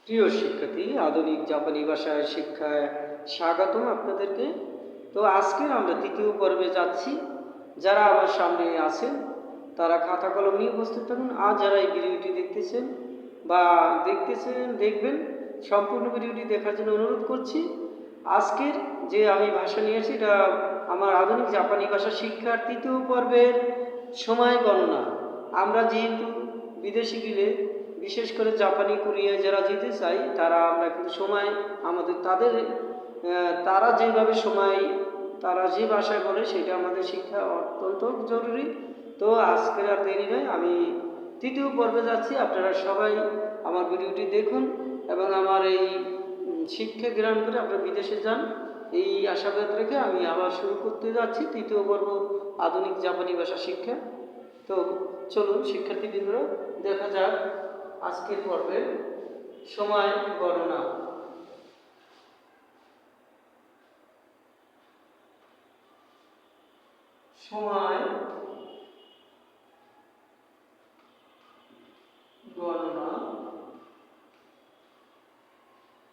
প্রিয় শিক্ষার্থী, আধুনিক জাপানি ভাষার শিক্ষায় স্বাগতম আপনাদেরকে। তো আজকে আমরা তৃতীয় পর্বে যাচ্ছি। যারা আমার সামনে আছেন তারা খাতা কলম নিয়ে উপস্থিত থাকুন। আর যারা এই ভিডিওটি দেখতেছেন বা দেখবেন, সম্পূর্ণ ভিডিওটি দেখার জন্য অনুরোধ করছি। আজকের যে আমি ভাষা নিয়ে আসি, এটা আমার আধুনিক জাপানি ভাষা শিক্ষার তৃতীয় পর্বের সময় গণনা। আমরা যেহেতু বিদেশে গেলে, বিশেষ করে জাপানি কোরিয়ায় যারা যেতে চাই, আমরা কিন্তু সময় তারা যেভাবে সময়, তারা যে ভাষায় বলে সেটা আমাদের শিক্ষা অত্যন্ত জরুরি। তো আজকের আর দেরি নয়, আমি তৃতীয় পর্বে যাচ্ছি। আপনারা সবাই আমার ভিডিওটি দেখুন এবং আমার এই শিক্ষা গ্রহণ করে আপনারা বিদেশে যান, এই আশাবাদ রেখে আমি আবার শুরু করতে যাচ্ছি তৃতীয় পর্ব, আধুনিক জাপানি ভাষা শিক্ষা। তো চলুন শিক্ষার্থীবৃন্দরা, দেখা যাক আজকের পর্বের সময় গণনা। সময় গণনা।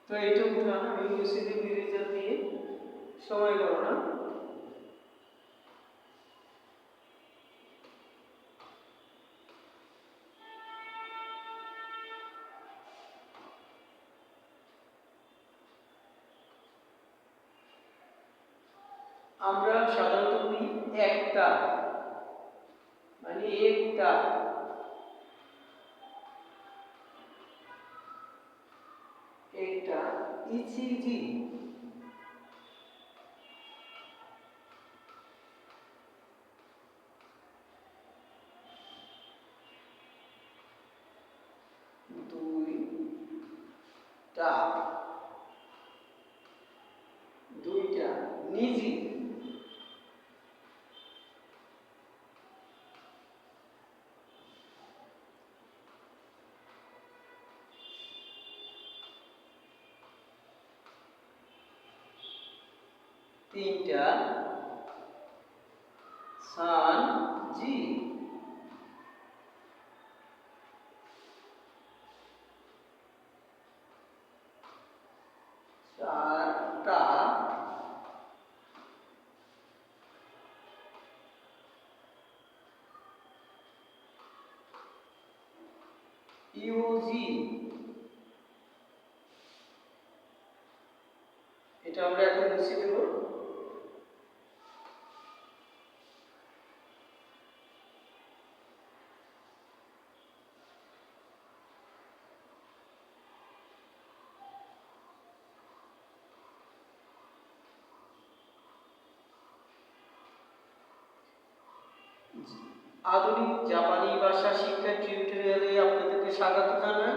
তো এইটা উঠান, আমি ইউসিডি বিরিজার দিয়ে সময় গণনা। আমরা সাধারণত বলি একটা, মানে একটা। একটা ইচিজি, দুইটা, দুইটা নিজি, তিনটা সানজি, চারটা ইউজি। এটা আমরা এখন মুছে দেব। আধুনিক জাপানি ভাষা শিক্ষা টিউটোরিয়ালে আপনাদেরকে স্বাগত জানাই।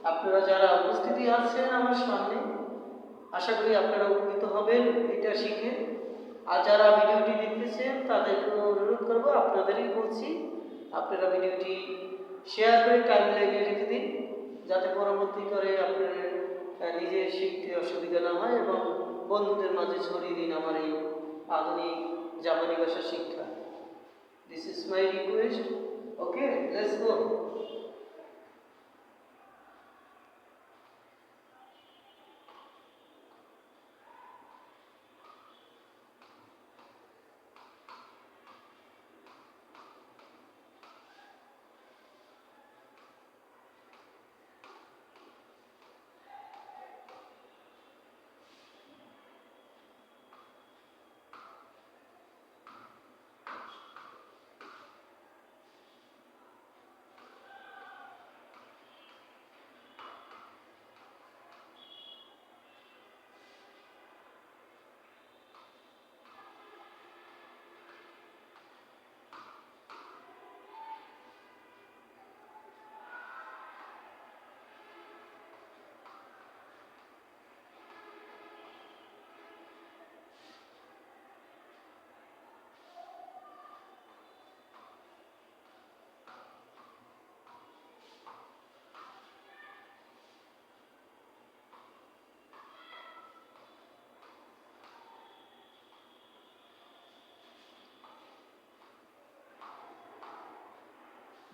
আপনারা যারা উপস্থিতি আছেন আমার সামনে, আশা করি আপনারা উপকৃত হবেন এটা শিখে। আর যারা ভিডিওটি দেখতেছেন তাদেরকে অনুরোধ করবো, আপনাদেরই বলছি, আপনারা ভিডিওটি শেয়ার করে টাইমলাইনে রেখে দিন, যাতে পরবর্তী করে আপনার নিজে শিখতে অসুবিধা না হয়, এবং বন্ধুদের মাঝে ছড়িয়ে দিন আমার এই আধুনিক জাপানি ভাষা শিক্ষা। This is my request. Okay, let's go.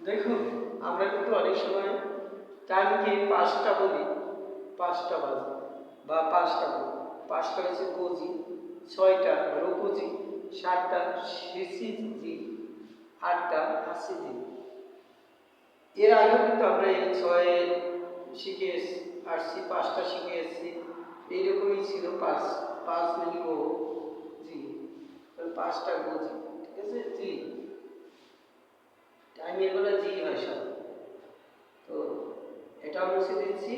দেখুন, আমরা কিন্তু অনেক সময় টাইমকে 5টা বলি, 5টা বাজে বা 5টা, 5টা হচ্ছে গোজি, 6টা রকুজি, 7টা শিশিজি, 8টা হাসিজি। এর আগেও কিন্তু আমরা এই 6 শিখে আসছি, 5টা শিখে এসেছি, এইরকমই ছিল 5 মিলি গো জি, 5টা গোজি, ঠিক আছে জি, টাইমের বেলা জি হয় সব। তো এটা মুছে দিচ্ছি।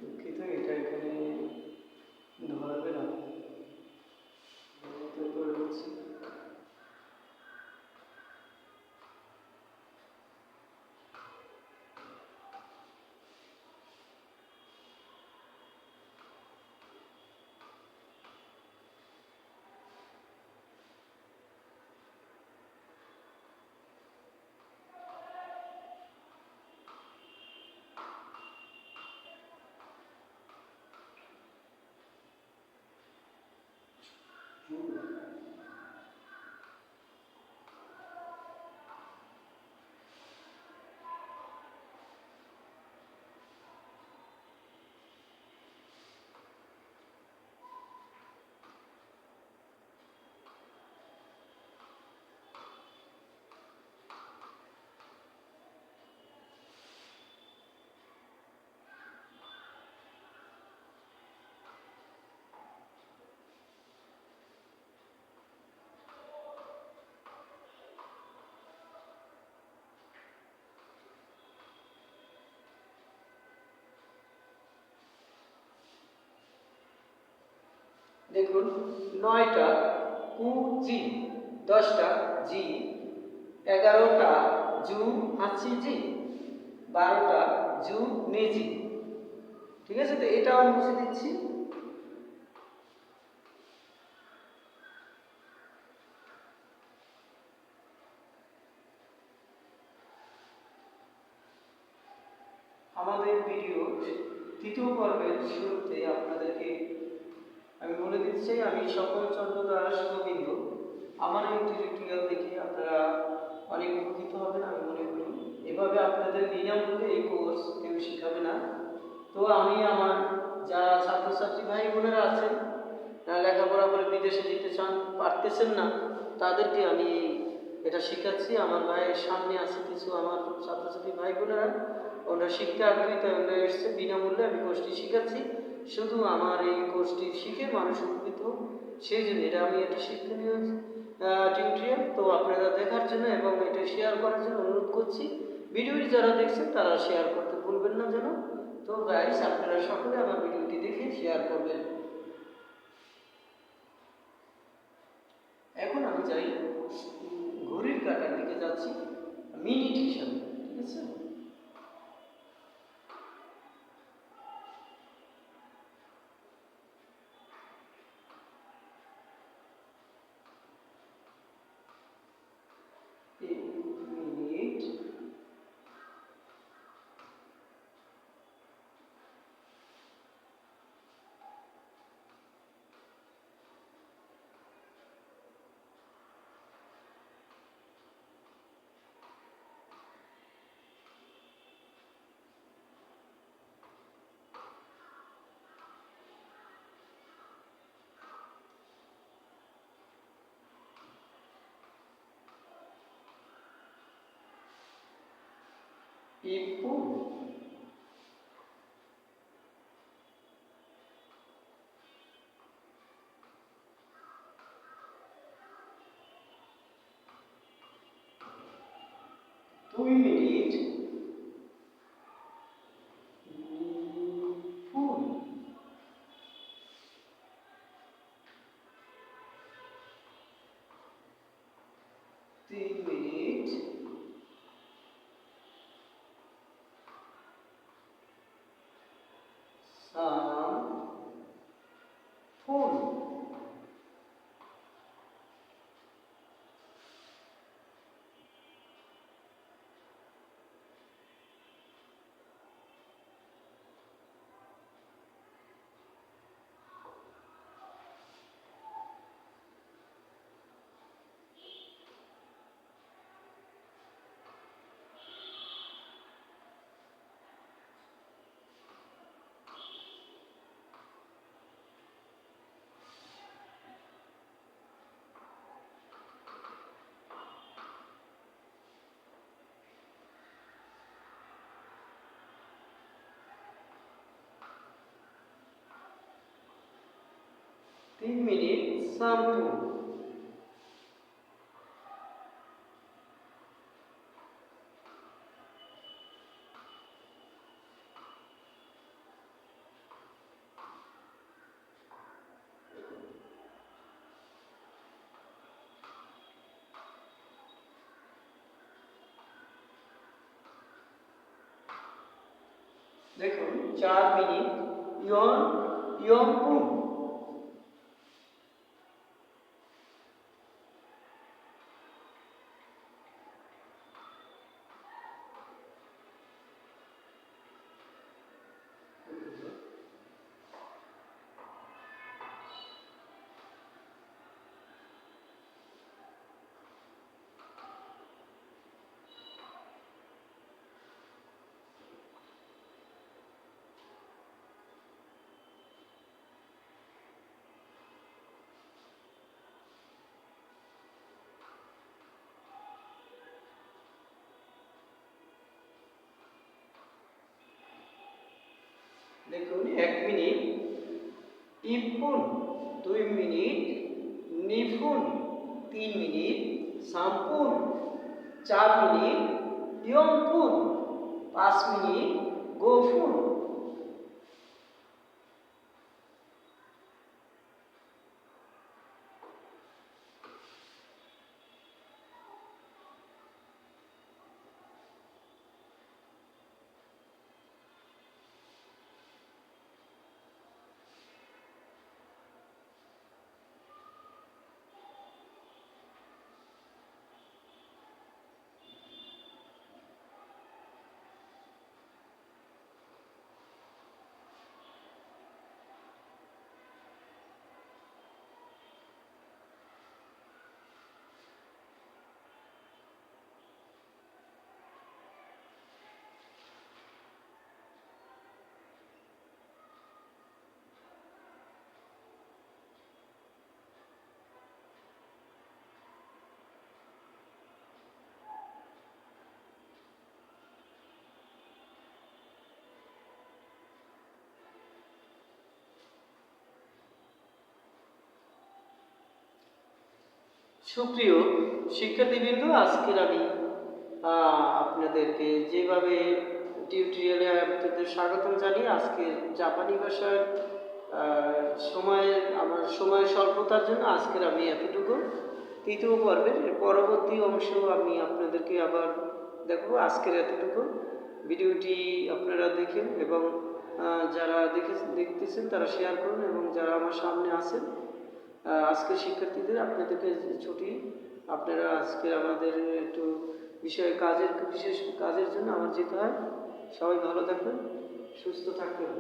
দুঃখিত, এটা এখানে ধরবে না, করে দিচ্ছি। দেখুন, 9টা কু জি, 10টা জি, 11টা জু হাসি জি, 12টা জু নেজি, ঠিক আছে। তো এটাও আমি মুছে দিচ্ছি। আমাদের ভিডিও 3য় পর্বের শুরুতে আপনাদেরকে আমি বলে দিতে চাই, আমি সকল চন্দ্র দাস গোবিন্দ। আমার এই টিউটোরিয়াল দেখে আপনারা অনেক উপকৃত হবেন আমি মনে করি। এভাবে আপনাদের বিনামূল্যে এই কোর্স কেউ শেখাবে না। তো আমি আমার যারা ছাত্রছাত্রী ভাই বোনেরা আছেন, লেখাপড়া করে বিদেশে যেতে চান, পারতেছেন না, তাদেরকে আমি এটা শেখাচ্ছি। আমার ভাইয়ের সামনে আছে কিছু আমার ছাত্রছাত্রী ভাই বোনেরা, ওরা শিখতে আগ্রহী, তাই ওরা এসছে, বিনামূল্যে আমি কোর্সটি শেখাচ্ছি। শুধু আমার এই কোর্সটি শিখে মানুষ উপকৃত, সেই জন্য আমি একটা শিক্ষণীয় টিউটোরিয়াল। তো আপনারা দেখার জন্য এবং এটা শেয়ার করার জন্য অনুরোধ করছি। ভিডিওটি যারা দেখছেন তারা শেয়ার করতে ভুলবেন না যেন। তো গাইস, আপনারা সকলে আমার ভিডিওটি দেখে শেয়ার করবেন। এখন আমি যাই ঘড়ির কাঁটার দিকে যাচ্ছি, মিনিট হিসাবে, ঠিক আছে। মিনিট, ইপু, মিনিট ফুল। 3 মিনিট সাম ফুল। তিন মিনিট শ্যাম্পু। দেখুন 4 মিনিট ইয়ম্পু। দেখুন 1 মিনিট ইপুন, 2 মিনিট নিফুন, 3 মিনিট সাম্পুন, 4 মিনিট ইয়ম্পুন, 5 মিনিট গোফুন। সুপ্রিয় শিক্ষার্থীবৃন্দ, আজকের আমি আপনাদেরকে যেভাবে টিউটোরিয়ালে আপনাদের স্বাগতম জানিয়ে আজকে জাপানি ভাষার সময় স্বল্পতার জন্য আজকের আমি এতটুকু। তৃতীয় পর্বের পরবর্তী অংশ আমি আপনাদেরকে আবার দেখব। আজকের এতটুকু। ভিডিওটি আপনারা দেখেন এবং যারা দেখতেছেন তারা শেয়ার করুন, এবং যারা আমার সামনে আছেন আজকের শিক্ষার্থীদের আপনাদেরকে ছুটি, আপনারা আজকে আমাদের একটু বিশেষ কাজের জন্য আমার যেতে হয়। সবাই ভালো থাকবেন, সুস্থ থাকবেন।